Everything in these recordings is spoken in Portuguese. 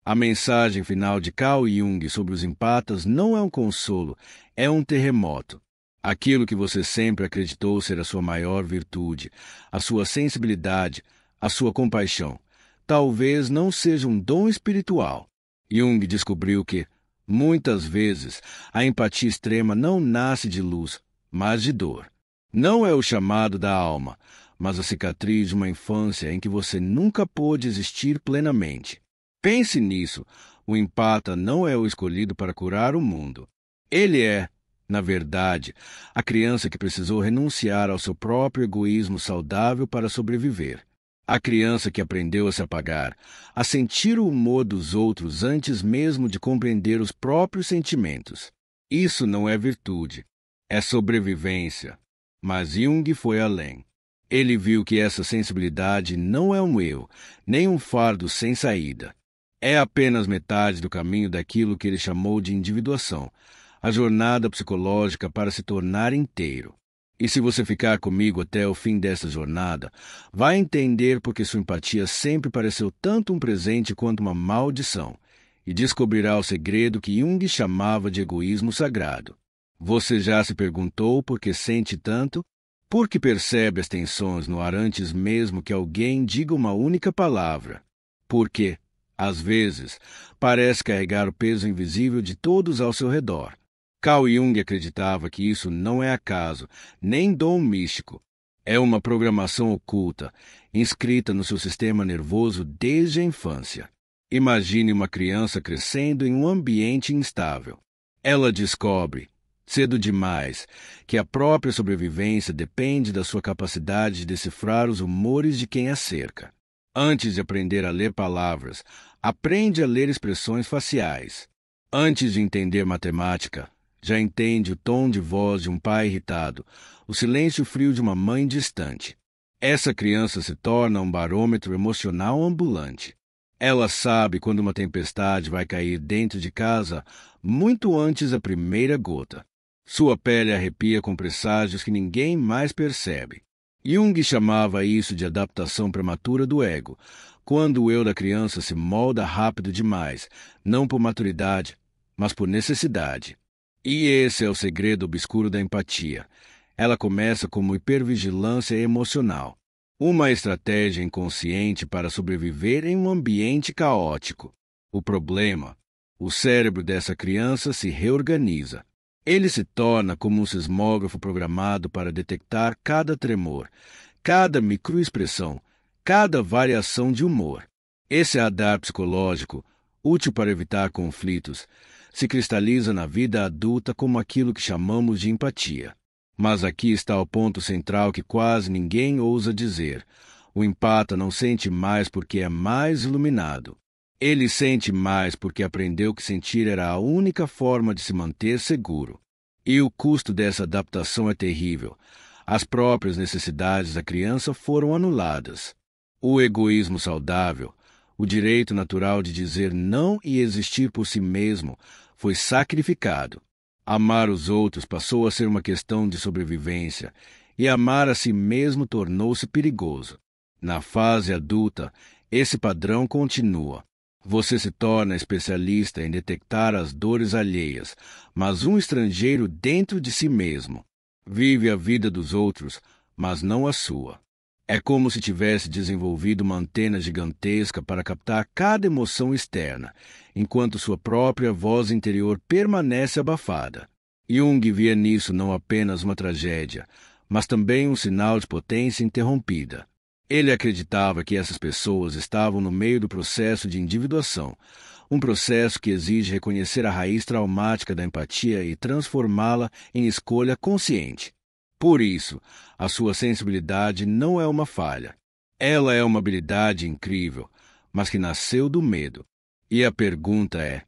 A mensagem final de Carl Jung sobre os empatas não é um consolo, é um terremoto. Aquilo que você sempre acreditou ser a sua maior virtude, a sua sensibilidade, a sua compaixão, talvez não seja um dom espiritual. Jung descobriu que, muitas vezes, a empatia extrema não nasce de luz, mas de dor. Não é o chamado da alma, mas a cicatriz de uma infância em que você nunca pôde existir plenamente. Pense nisso, o empata não é o escolhido para curar o mundo. Ele é, na verdade, a criança que precisou renunciar ao seu próprio egoísmo saudável para sobreviver. A criança que aprendeu a se apagar, a sentir o humor dos outros antes mesmo de compreender os próprios sentimentos. Isso não é virtude, é sobrevivência. Mas Jung foi além. Ele viu que essa sensibilidade não é um eu, nem um fardo sem saída. É apenas metade do caminho daquilo que ele chamou de individuação, a jornada psicológica para se tornar inteiro. E se você ficar comigo até o fim dessa jornada, vai entender porque sua empatia sempre pareceu tanto um presente quanto uma maldição, e descobrirá o segredo que Jung chamava de egoísmo sagrado. Você já se perguntou por que sente tanto? Por que percebe as tensões no ar antes mesmo que alguém diga uma única palavra? Porque, às vezes, parece carregar o peso invisível de todos ao seu redor. Carl Jung acreditava que isso não é acaso, nem dom místico. É uma programação oculta, inscrita no seu sistema nervoso desde a infância. Imagine uma criança crescendo em um ambiente instável. Ela descobre, cedo demais, que a própria sobrevivência depende da sua capacidade de decifrar os humores de quem a cerca. Antes de aprender a ler palavras, aprende a ler expressões faciais. Antes de entender matemática, já entende o tom de voz de um pai irritado, o silêncio frio de uma mãe distante. Essa criança se torna um barômetro emocional ambulante. Ela sabe quando uma tempestade vai cair dentro de casa muito antes da primeira gota. Sua pele arrepia com presságios que ninguém mais percebe. Jung chamava isso de adaptação prematura do ego, quando o eu da criança se molda rápido demais, não por maturidade, mas por necessidade. E esse é o segredo obscuro da empatia. Ela começa como hipervigilância emocional, uma estratégia inconsciente para sobreviver em um ambiente caótico. O problema: o cérebro dessa criança se reorganiza. Ele se torna como um sismógrafo programado para detectar cada tremor, cada microexpressão, cada variação de humor. Esse radar psicológico, útil para evitar conflitos, se cristaliza na vida adulta como aquilo que chamamos de empatia. Mas aqui está o ponto central que quase ninguém ousa dizer. O empata não sente mais porque é mais iluminado. Ele sente mais porque aprendeu que sentir era a única forma de se manter seguro. E o custo dessa adaptação é terrível. As próprias necessidades da criança foram anuladas. O egoísmo saudável, o direito natural de dizer não e existir por si mesmo, foi sacrificado. Amar os outros passou a ser uma questão de sobrevivência, e amar a si mesmo tornou-se perigoso. Na fase adulta, esse padrão continua. Você se torna especialista em detectar as dores alheias, mas um estrangeiro dentro de si mesmo. Vive a vida dos outros, mas não a sua. É como se tivesse desenvolvido uma antena gigantesca para captar cada emoção externa, enquanto sua própria voz interior permanece abafada. Jung via nisso não apenas uma tragédia, mas também um sinal de potência interrompida. Ele acreditava que essas pessoas estavam no meio do processo de individuação, um processo que exige reconhecer a raiz traumática da empatia e transformá-la em escolha consciente. Por isso, a sua sensibilidade não é uma falha. Ela é uma habilidade incrível, mas que nasceu do medo. E a pergunta é: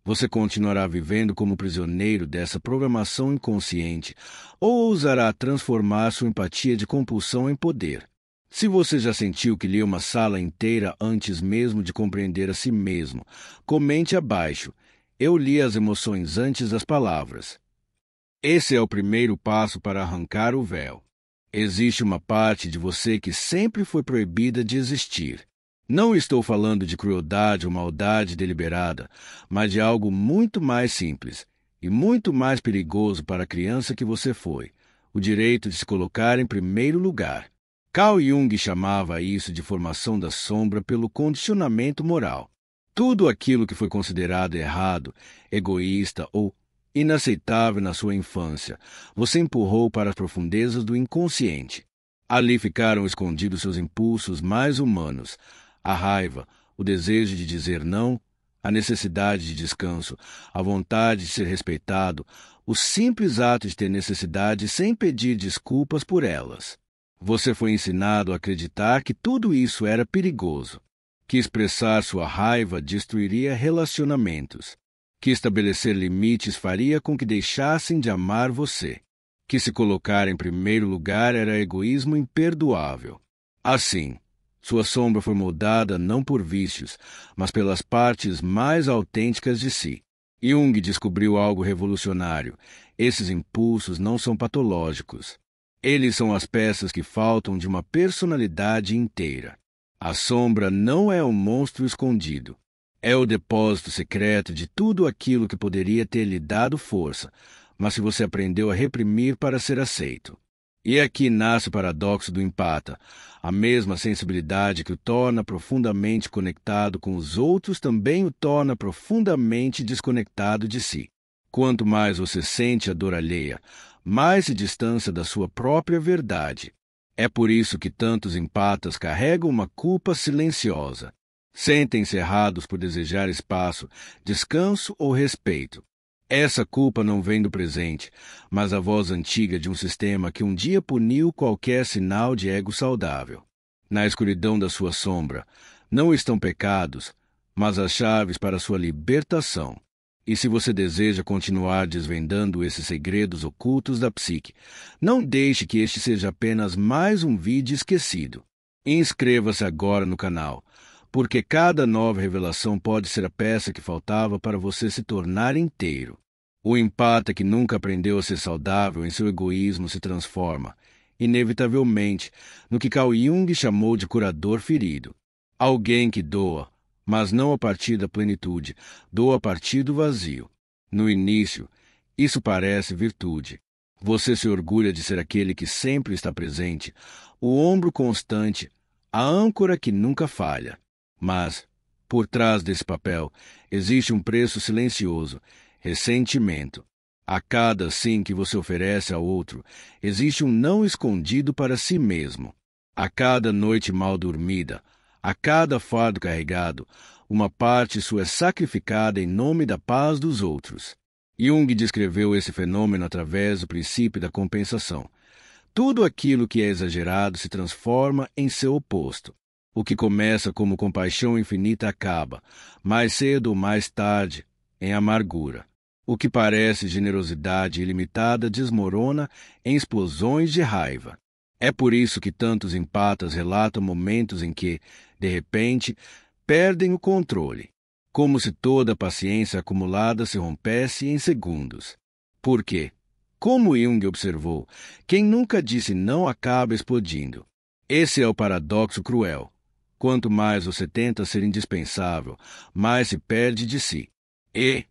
você continuará vivendo como prisioneiro dessa programação inconsciente ou ousará transformar sua empatia de compulsão em poder? Se você já sentiu que lia uma sala inteira antes mesmo de compreender a si mesmo, comente abaixo. Eu li as emoções antes das palavras. Esse é o primeiro passo para arrancar o véu. Existe uma parte de você que sempre foi proibida de existir. Não estou falando de crueldade ou maldade deliberada, mas de algo muito mais simples e muito mais perigoso para a criança que você foi: o direito de se colocar em primeiro lugar. Carl Jung chamava isso de formação da sombra pelo condicionamento moral. Tudo aquilo que foi considerado errado, egoísta ou inaceitável na sua infância, você empurrou para as profundezas do inconsciente. Ali ficaram escondidos seus impulsos mais humanos: a raiva, o desejo de dizer não, a necessidade de descanso, a vontade de ser respeitado, o simples ato de ter necessidade sem pedir desculpas por elas. Você foi ensinado a acreditar que tudo isso era perigoso, que expressar sua raiva destruiria relacionamentos, que estabelecer limites faria com que deixassem de amar você, que se colocar em primeiro lugar era egoísmo imperdoável. Assim, sua sombra foi moldada não por vícios, mas pelas partes mais autênticas de si. Jung descobriu algo revolucionário: esses impulsos não são patológicos. Eles são as peças que faltam de uma personalidade inteira. A sombra não é um monstro escondido. É o depósito secreto de tudo aquilo que poderia ter lhe dado força, mas se você aprendeu a reprimir para ser aceito. E aqui nasce o paradoxo do empata. A mesma sensibilidade que o torna profundamente conectado com os outros também o torna profundamente desconectado de si. Quanto mais você sente a dor alheia, mais se distancia da sua própria verdade. É por isso que tantos empatas carregam uma culpa silenciosa. Sentem-se errados por desejar espaço, descanso ou respeito. Essa culpa não vem do presente, mas a voz antiga de um sistema que um dia puniu qualquer sinal de ego saudável. Na escuridão da sua sombra, não estão pecados, mas as chaves para sua libertação. E se você deseja continuar desvendando esses segredos ocultos da psique, não deixe que este seja apenas mais um vídeo esquecido. Inscreva-se agora no canal, porque cada nova revelação pode ser a peça que faltava para você se tornar inteiro. O empata que nunca aprendeu a ser saudável em seu egoísmo se transforma, inevitavelmente, no que Carl Jung chamou de curador ferido. Alguém que doa, mas não a partir da plenitude, doa a partir do vazio. No início, isso parece virtude. Você se orgulha de ser aquele que sempre está presente, o ombro constante, a âncora que nunca falha. Mas, por trás desse papel, existe um preço silencioso: ressentimento. A cada sim que você oferece ao outro, existe um não escondido para si mesmo. A cada noite mal dormida, a cada fardo carregado, uma parte sua é sacrificada em nome da paz dos outros. Jung descreveu esse fenômeno através do princípio da compensação. Tudo aquilo que é exagerado se transforma em seu oposto. O que começa como compaixão infinita acaba, mais cedo ou mais tarde, em amargura. O que parece generosidade ilimitada desmorona em explosões de raiva. É por isso que tantos empatas relatam momentos em que, de repente, perdem o controle, como se toda a paciência acumulada se rompesse em segundos. Por quê? Como Jung observou, quem nunca disse não acaba explodindo. Esse é o paradoxo cruel. Quanto mais você tenta ser indispensável, mais se perde de si. E,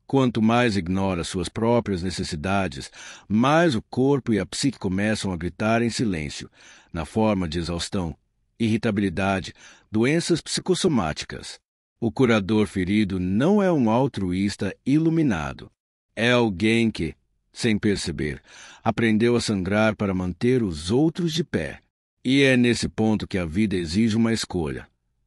quanto mais ignora suas próprias necessidades, mais o corpo e a psique começam a gritar em silêncio, na forma de exaustão, irritabilidade, doenças psicossomáticas. O curador ferido não é um altruísta iluminado. É alguém que, sem perceber, aprendeu a sangrar para manter os outros de pé. E é nesse ponto que a vida exige uma escolha: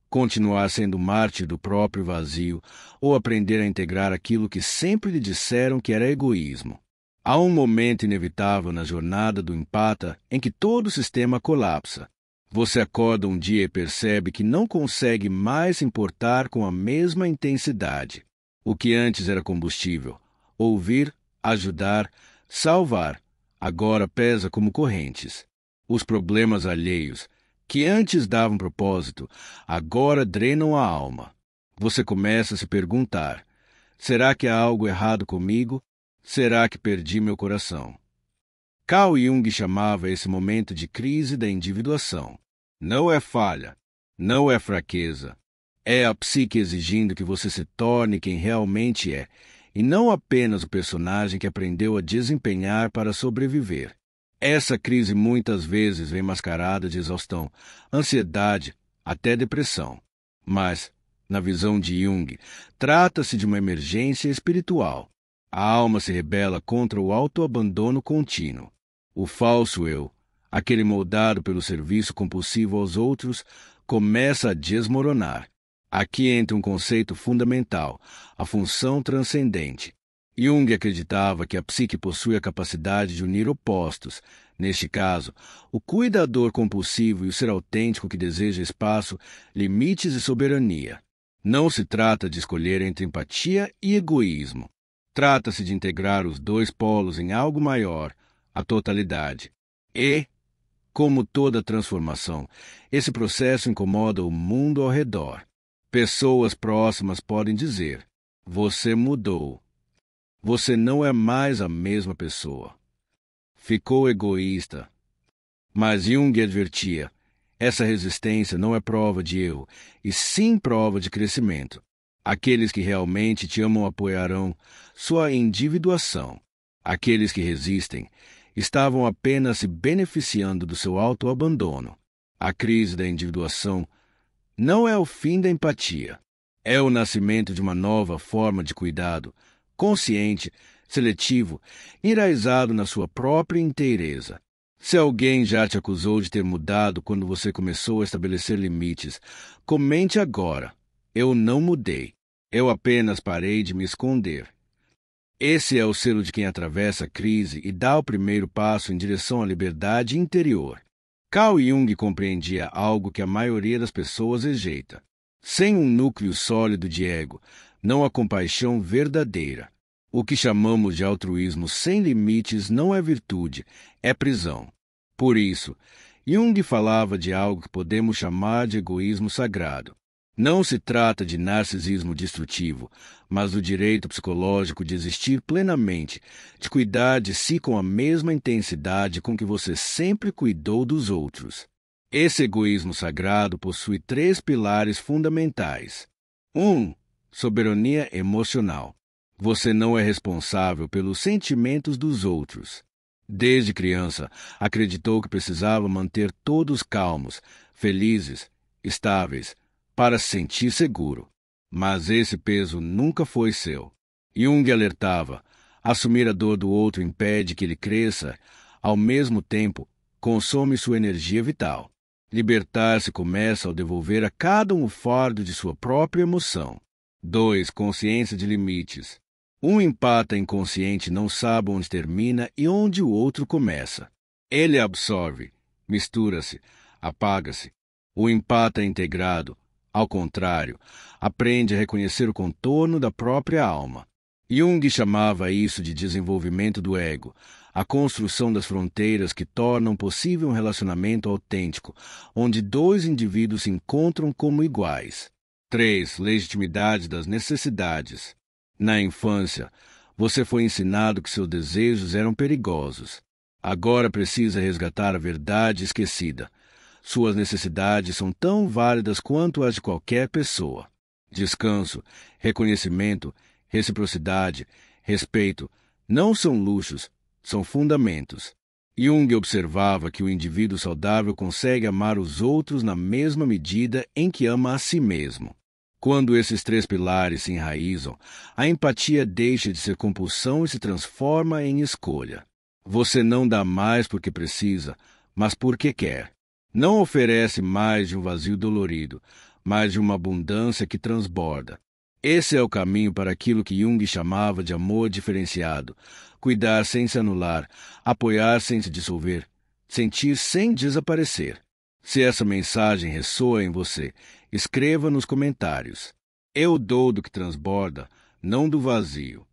continuar sendo mártir do próprio vazio ou aprender a integrar aquilo que sempre lhe disseram que era egoísmo. Há um momento inevitável na jornada do empata em que todo o sistema colapsa. Você acorda um dia e percebe que não consegue mais se importar com a mesma intensidade. O que antes era combustível, ouvir, ajudar, salvar, agora pesa como correntes. Os problemas alheios, que antes davam propósito, agora drenam a alma. Você começa a se perguntar: será que há algo errado comigo? Será que perdi meu coração? Carl Jung chamava esse momento de crise da individuação. Não é falha, Não é fraqueza. É a psique exigindo que você se torne quem realmente é, e não apenas o personagem que aprendeu a desempenhar para sobreviver. Essa crise muitas vezes vem mascarada de exaustão, ansiedade, até depressão. Mas, na visão de Jung, trata-se de uma emergência espiritual. A alma se rebela contra o autoabandono contínuo. O falso eu, aquele moldado pelo serviço compulsivo aos outros, começa a desmoronar. Aqui entra um conceito fundamental, a função transcendente. Jung acreditava que a psique possui a capacidade de unir opostos, neste caso, o cuidador compulsivo e o ser autêntico que deseja espaço, limites e soberania. Não se trata de escolher entre empatia e egoísmo. Trata-se de integrar os dois polos em algo maior, a totalidade. E, como toda transformação, esse processo incomoda o mundo ao redor. Pessoas próximas podem dizer: você mudou. Você não é mais a mesma pessoa. Ficou egoísta. Mas Jung advertia: essa resistência não é prova de erro, e sim prova de crescimento. Aqueles que realmente te amam apoiarão sua individuação. Aqueles que resistem estavam apenas se beneficiando do seu autoabandono. A crise da individuação não é o fim da empatia. É o nascimento de uma nova forma de cuidado, consciente, seletivo, enraizado na sua própria inteireza. Se alguém já te acusou de ter mudado quando você começou a estabelecer limites, comente agora: eu não mudei. Eu apenas parei de me esconder. Esse é o selo de quem atravessa a crise e dá o primeiro passo em direção à liberdade interior. Carl Jung compreendia algo que a maioria das pessoas rejeita. Sem um núcleo sólido de ego, não há compaixão verdadeira. O que chamamos de altruísmo sem limites não é virtude, é prisão. Por isso, Jung falava de algo que podemos chamar de egoísmo sagrado. Não se trata de narcisismo destrutivo, mas do direito psicológico de existir plenamente, de cuidar de si com a mesma intensidade com que você sempre cuidou dos outros. Esse egoísmo sagrado possui 3 pilares fundamentais. 1. Soberania emocional. Você não é responsável pelos sentimentos dos outros. Desde criança, acreditou que precisava manter todos calmos, felizes, estáveis, para se sentir seguro. Mas esse peso nunca foi seu. Jung alertava: assumir a dor do outro impede que ele cresça, ao mesmo tempo, consome sua energia vital. Libertar-se começa ao devolver a cada um o fardo de sua própria emoção. 2. Consciência de limites. Um empata inconsciente não sabe onde termina e onde o outro começa. Ele absorve, mistura-se, apaga-se. O empata integrado, ao contrário, aprende a reconhecer o contorno da própria alma. Jung chamava isso de desenvolvimento do ego, a construção das fronteiras que tornam possível um relacionamento autêntico, onde 2 indivíduos se encontram como iguais. 3. Legitimidade das necessidades. Na infância, você foi ensinado que seus desejos eram perigosos. Agora precisa resgatar a verdade esquecida. Suas necessidades são tão válidas quanto as de qualquer pessoa. Descanso, reconhecimento, reciprocidade, respeito não são luxos, são fundamentos. Jung observava que o indivíduo saudável consegue amar os outros na mesma medida em que ama a si mesmo. Quando esses 3 pilares se enraizam, a empatia deixa de ser compulsão e se transforma em escolha. Você não dá mais porque precisa, mas porque quer. Não oferece mais de um vazio dolorido, mas de uma abundância que transborda. Esse é o caminho para aquilo que Jung chamava de amor diferenciado: cuidar sem se anular, apoiar sem se dissolver, sentir sem desaparecer. Se essa mensagem ressoa em você, escreva nos comentários: eu dou do que transborda, não do vazio.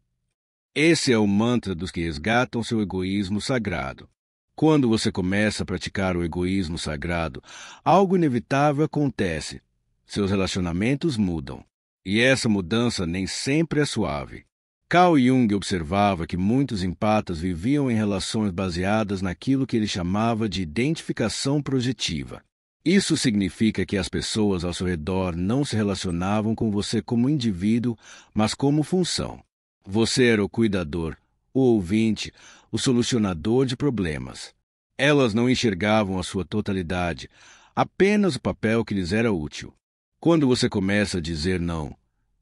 Esse é o mantra dos que resgatam seu egoísmo sagrado. Quando você começa a praticar o egoísmo sagrado, algo inevitável acontece. Seus relacionamentos mudam. E essa mudança nem sempre é suave. Carl Jung observava que muitos empatas viviam em relações baseadas naquilo que ele chamava de identificação projetiva. Isso significa que as pessoas ao seu redor não se relacionavam com você como indivíduo, mas como função. Você era o cuidador, o ouvinte, o solucionador de problemas. Elas não enxergavam a sua totalidade, apenas o papel que lhes era útil. Quando você começa a dizer não,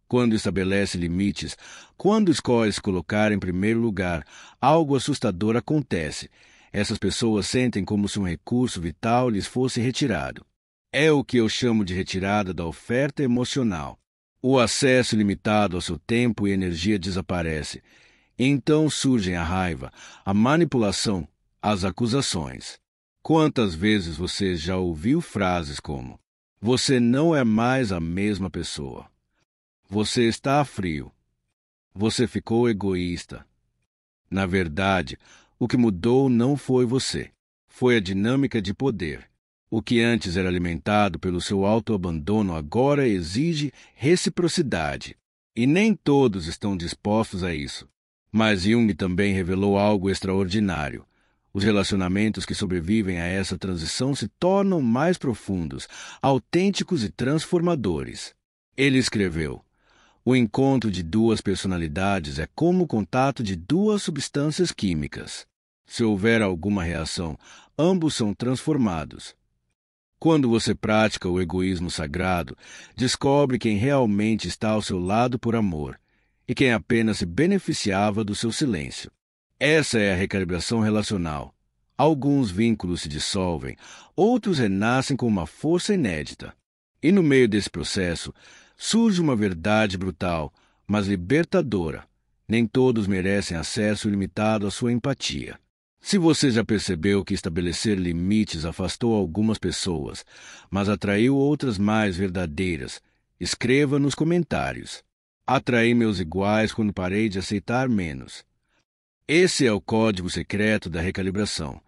quando estabelece limites, quando escolhe se colocar em primeiro lugar, algo assustador acontece. Essas pessoas sentem como se um recurso vital lhes fosse retirado. É o que eu chamo de retirada da oferta emocional. O acesso ilimitado ao seu tempo e energia desaparece. Então surgem a raiva, a manipulação, as acusações. Quantas vezes você já ouviu frases como: "Você não é mais a mesma pessoa. Você está frio. Você ficou egoísta." Na verdade, o que mudou não foi você. Foi a dinâmica de poder. O que antes era alimentado pelo seu autoabandono agora exige reciprocidade. E nem todos estão dispostos a isso. Mas Jung também revelou algo extraordinário. Os relacionamentos que sobrevivem a essa transição se tornam mais profundos, autênticos e transformadores. Ele escreveu: "O encontro de duas personalidades é como o contato de duas substâncias químicas. Se houver alguma reação, ambos são transformados." Quando você pratica o egoísmo sagrado, descobre quem realmente está ao seu lado por amor e quem apenas se beneficiava do seu silêncio. Essa é a recalibração relacional. Alguns vínculos se dissolvem, outros renascem com uma força inédita. E no meio desse processo, surge uma verdade brutal, mas libertadora. Nem todos merecem acesso ilimitado à sua empatia. Se você já percebeu que estabelecer limites afastou algumas pessoas, mas atraiu outras mais verdadeiras, escreva nos comentários. Atraí meus iguais quando parei de aceitar menos. Esse é o código secreto da recalibração.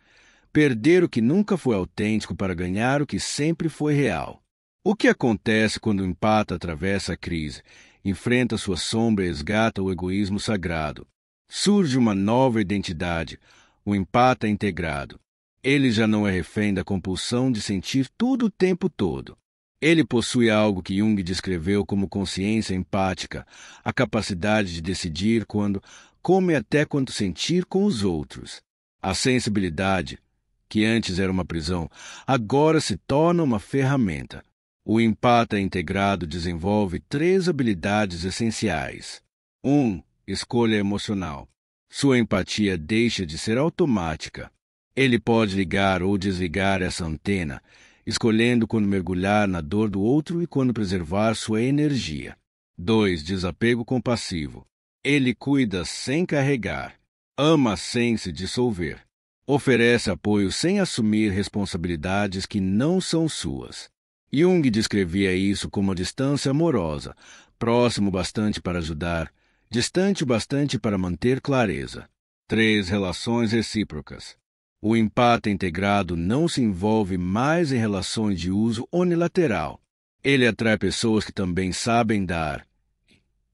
Perder o que nunca foi autêntico para ganhar o que sempre foi real. O que acontece quando o empata atravessa a crise, enfrenta sua sombra e resgata o egoísmo sagrado? Surge uma nova identidade, o empata integrado. Ele já não é refém da compulsão de sentir tudo o tempo todo. Ele possui algo que Jung descreveu como consciência empática, a capacidade de decidir quando, como e até quando sentir com os outros. A sensibilidade, que antes era uma prisão, agora se torna uma ferramenta. O empata integrado desenvolve 3 habilidades essenciais. 1. Escolha emocional. Sua empatia deixa de ser automática. Ele pode ligar ou desligar essa antena, escolhendo quando mergulhar na dor do outro e quando preservar sua energia. 2. Desapego compassivo. Ele cuida sem carregar, ama sem se dissolver, oferece apoio sem assumir responsabilidades que não são suas. Jung descrevia isso como a distância amorosa, próximo bastante para ajudar, distante o bastante para manter clareza. 3. Relações recíprocas. O empata integrado não se envolve mais em relações de uso unilateral. Ele atrai pessoas que também sabem dar.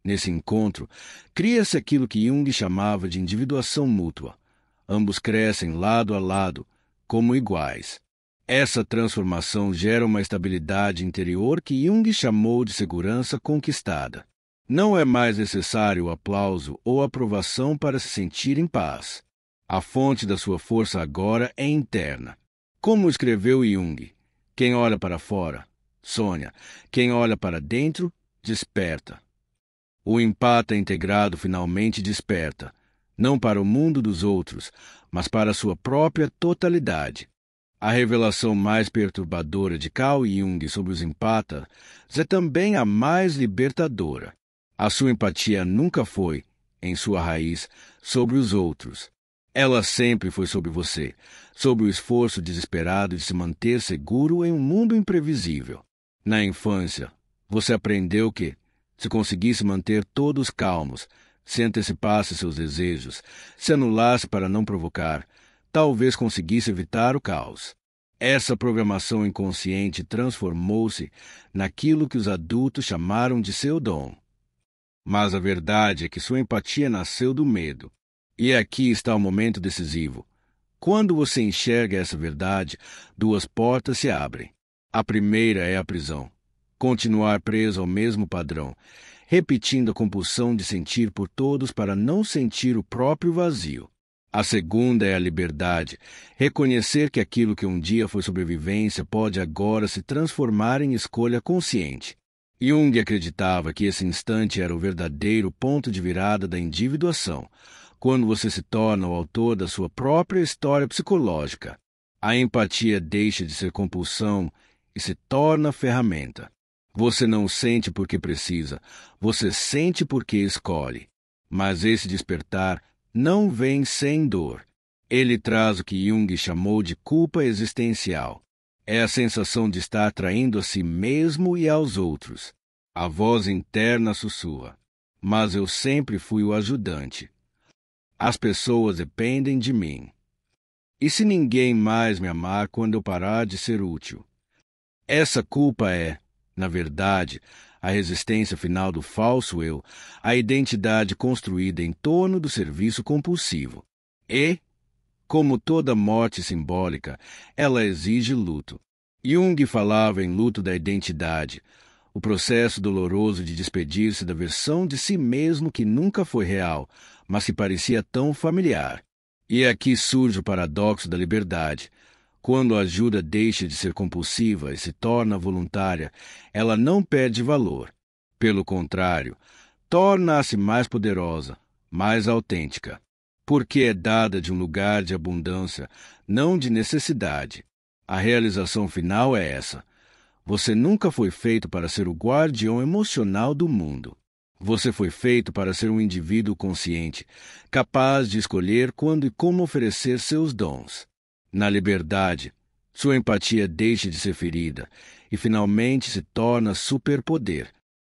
Nesse encontro, cria-se aquilo que Jung chamava de individuação mútua. Ambos crescem lado a lado, como iguais. Essa transformação gera uma estabilidade interior que Jung chamou de segurança conquistada. Não é mais necessário o aplauso ou aprovação para se sentir em paz. A fonte da sua força agora é interna. Como escreveu Jung, quem olha para fora, sonha. Quem olha para dentro, desperta. O empata integrado finalmente desperta, não para o mundo dos outros, mas para a sua própria totalidade. A revelação mais perturbadora de Carl Jung sobre os empatas é também a mais libertadora. A sua empatia nunca foi, em sua raiz, sobre os outros. Ela sempre foi sobre você, sobre o esforço desesperado de se manter seguro em um mundo imprevisível. Na infância, você aprendeu que, se conseguisse manter todos calmos, se antecipasse seus desejos, se anulasse para não provocar, talvez conseguisse evitar o caos. Essa programação inconsciente transformou-se naquilo que os adultos chamaram de seu dom. Mas a verdade é que sua empatia nasceu do medo. E aqui está o momento decisivo. Quando você enxerga essa verdade, 2 portas se abrem. A primeira é a prisão. Continuar preso ao mesmo padrão, repetindo a compulsão de sentir por todos para não sentir o próprio vazio. A segunda é a liberdade, reconhecer que aquilo que um dia foi sobrevivência pode agora se transformar em escolha consciente. Jung acreditava que esse instante era o verdadeiro ponto de virada da individuação, quando você se torna o autor da sua própria história psicológica. A empatia deixa de ser compulsão e se torna ferramenta. Você não sente porque precisa, você sente porque escolhe. Mas esse despertar não vem sem dor. Ele traz o que Jung chamou de culpa existencial. É a sensação de estar traindo a si mesmo e aos outros. A voz interna sussurra: mas eu sempre fui o ajudante. As pessoas dependem de mim. E se ninguém mais me amar quando eu parar de ser útil? Essa culpa é, na verdade, a resistência final do falso eu, a identidade construída em torno do serviço compulsivo. E, como toda morte simbólica, ela exige luto. Jung falava em luto da identidade, o processo doloroso de despedir-se da versão de si mesmo que nunca foi real, mas que parecia tão familiar. E aqui surge o paradoxo da liberdade. Quando a ajuda deixa de ser compulsiva e se torna voluntária, ela não perde valor. Pelo contrário, torna-se mais poderosa, mais autêntica, porque é dada de um lugar de abundância, não de necessidade. A realização final é essa. Você nunca foi feito para ser o guardião emocional do mundo. Você foi feito para ser um indivíduo consciente, capaz de escolher quando e como oferecer seus dons. Na liberdade, sua empatia deixa de ser ferida e finalmente se torna superpoder.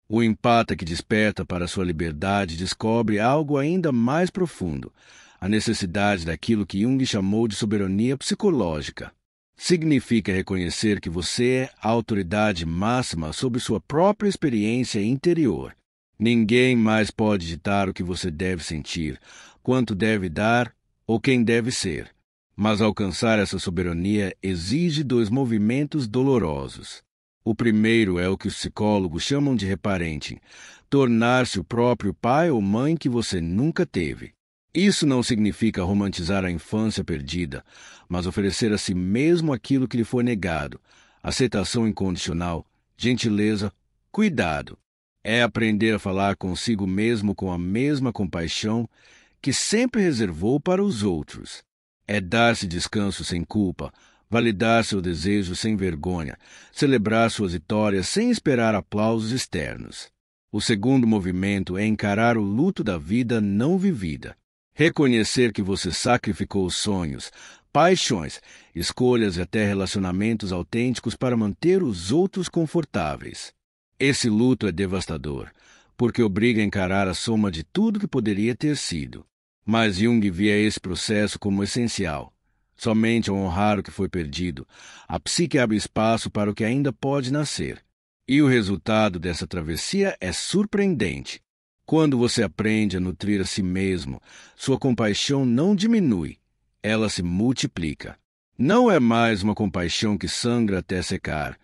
O empata que desperta para sua liberdade descobre algo ainda mais profundo, a necessidade daquilo que Jung chamou de soberania psicológica. Significa reconhecer que você é a autoridade máxima sobre sua própria experiência interior. Ninguém mais pode ditar o que você deve sentir, quanto deve dar ou quem deve ser. Mas alcançar essa soberania exige dois movimentos dolorosos. O primeiro é o que os psicólogos chamam de reparenting, tornar-se o próprio pai ou mãe que você nunca teve. Isso não significa romantizar a infância perdida, mas oferecer a si mesmo aquilo que lhe foi negado: aceitação incondicional, gentileza, cuidado. É aprender a falar consigo mesmo com a mesma compaixão que sempre reservou para os outros. É dar-se descanso sem culpa, validar seu desejo sem vergonha, celebrar suas vitórias sem esperar aplausos externos. O segundo movimento é encarar o luto da vida não vivida. Reconhecer que você sacrificou sonhos, paixões, escolhas e até relacionamentos autênticos para manter os outros confortáveis. Esse luto é devastador, porque obriga a encarar a soma de tudo que poderia ter sido. Mas Jung via esse processo como essencial. Somente ao honrar o que foi perdido, a psique abre espaço para o que ainda pode nascer. E o resultado dessa travessia é surpreendente. Quando você aprende a nutrir a si mesmo, sua compaixão não diminui, ela se multiplica. Não é mais uma compaixão que sangra até secar,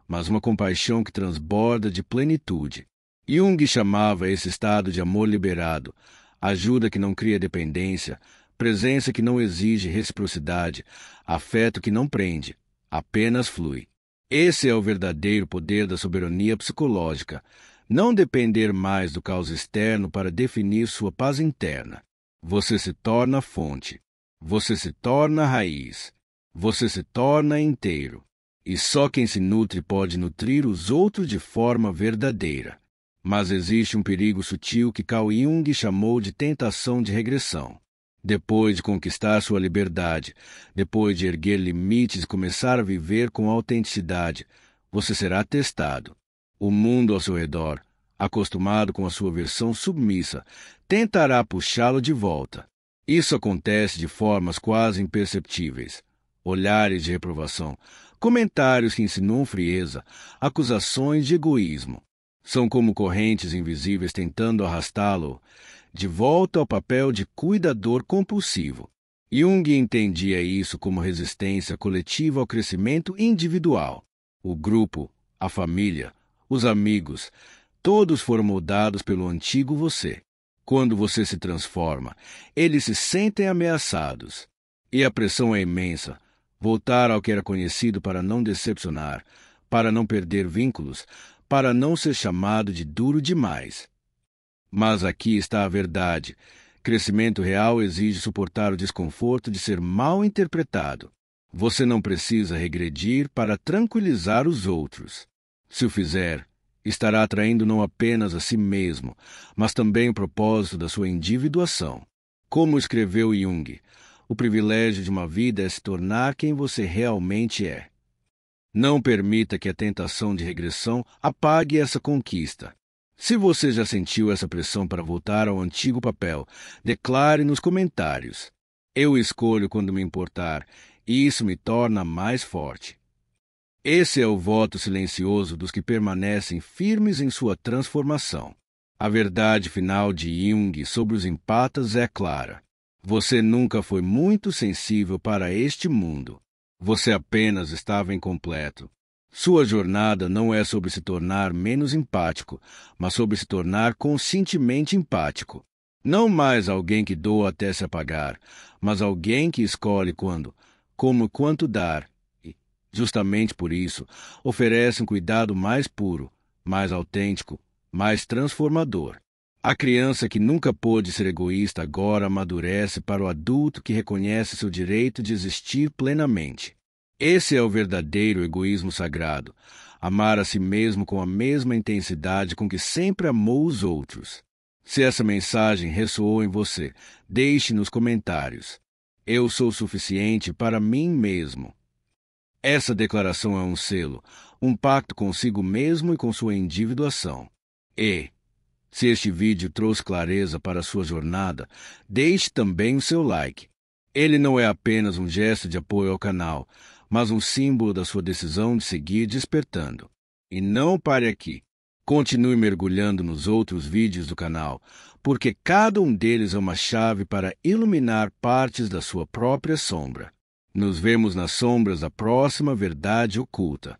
mas uma compaixão que transborda de plenitude. Jung chamava esse estado de amor liberado, ajuda que não cria dependência, presença que não exige reciprocidade, afeto que não prende, apenas flui. Esse é o verdadeiro poder da soberania psicológica, não depender mais do caos externo para definir sua paz interna. Você se torna fonte, você se torna raiz, você se torna inteiro. E só quem se nutre pode nutrir os outros de forma verdadeira. Mas existe um perigo sutil que Carl Jung chamou de tentação de regressão. Depois de conquistar sua liberdade, depois de erguer limites e começar a viver com autenticidade, você será testado. O mundo ao seu redor, acostumado com a sua versão submissa, tentará puxá-lo de volta. Isso acontece de formas quase imperceptíveis. Olhares de reprovação, comentários que insinuam frieza, acusações de egoísmo. São como correntes invisíveis tentando arrastá-lo de volta ao papel de cuidador compulsivo. Jung entendia isso como resistência coletiva ao crescimento individual. O grupo, a família, os amigos, todos foram moldados pelo antigo você. Quando você se transforma, eles se sentem ameaçados. E a pressão é imensa. Voltar ao que era conhecido para não decepcionar, para não perder vínculos, para não ser chamado de duro demais. Mas aqui está a verdade. Crescimento real exige suportar o desconforto de ser mal interpretado. Você não precisa regredir para tranquilizar os outros. Se o fizer, estará atraindo não apenas a si mesmo, mas também o propósito da sua individuação. Como escreveu Jung, o privilégio de uma vida é se tornar quem você realmente é. Não permita que a tentação de regressão apague essa conquista. Se você já sentiu essa pressão para voltar ao antigo papel, declare nos comentários. Eu escolho quando me importar, e isso me torna mais forte. Esse é o voto silencioso dos que permanecem firmes em sua transformação. A verdade final de Jung sobre os empatas é clara. Você nunca foi muito sensível para este mundo. Você apenas estava incompleto. Sua jornada não é sobre se tornar menos empático, mas sobre se tornar conscientemente empático. Não mais alguém que doa até se apagar, mas alguém que escolhe quando, como e quanto dar. E, justamente por isso, oferece um cuidado mais puro, mais autêntico, mais transformador. A criança que nunca pôde ser egoísta agora amadurece para o adulto que reconhece seu direito de existir plenamente. Esse é o verdadeiro egoísmo sagrado, amar a si mesmo com a mesma intensidade com que sempre amou os outros. Se essa mensagem ressoou em você, deixe nos comentários. Eu sou suficiente para mim mesmo. Essa declaração é um selo, um pacto consigo mesmo e com sua individuação. E, se este vídeo trouxe clareza para a sua jornada, deixe também o seu like. Ele não é apenas um gesto de apoio ao canal, mas um símbolo da sua decisão de seguir despertando. E não pare aqui. Continue mergulhando nos outros vídeos do canal, porque cada um deles é uma chave para iluminar partes da sua própria sombra. Nos vemos nas sombras da próxima verdade oculta.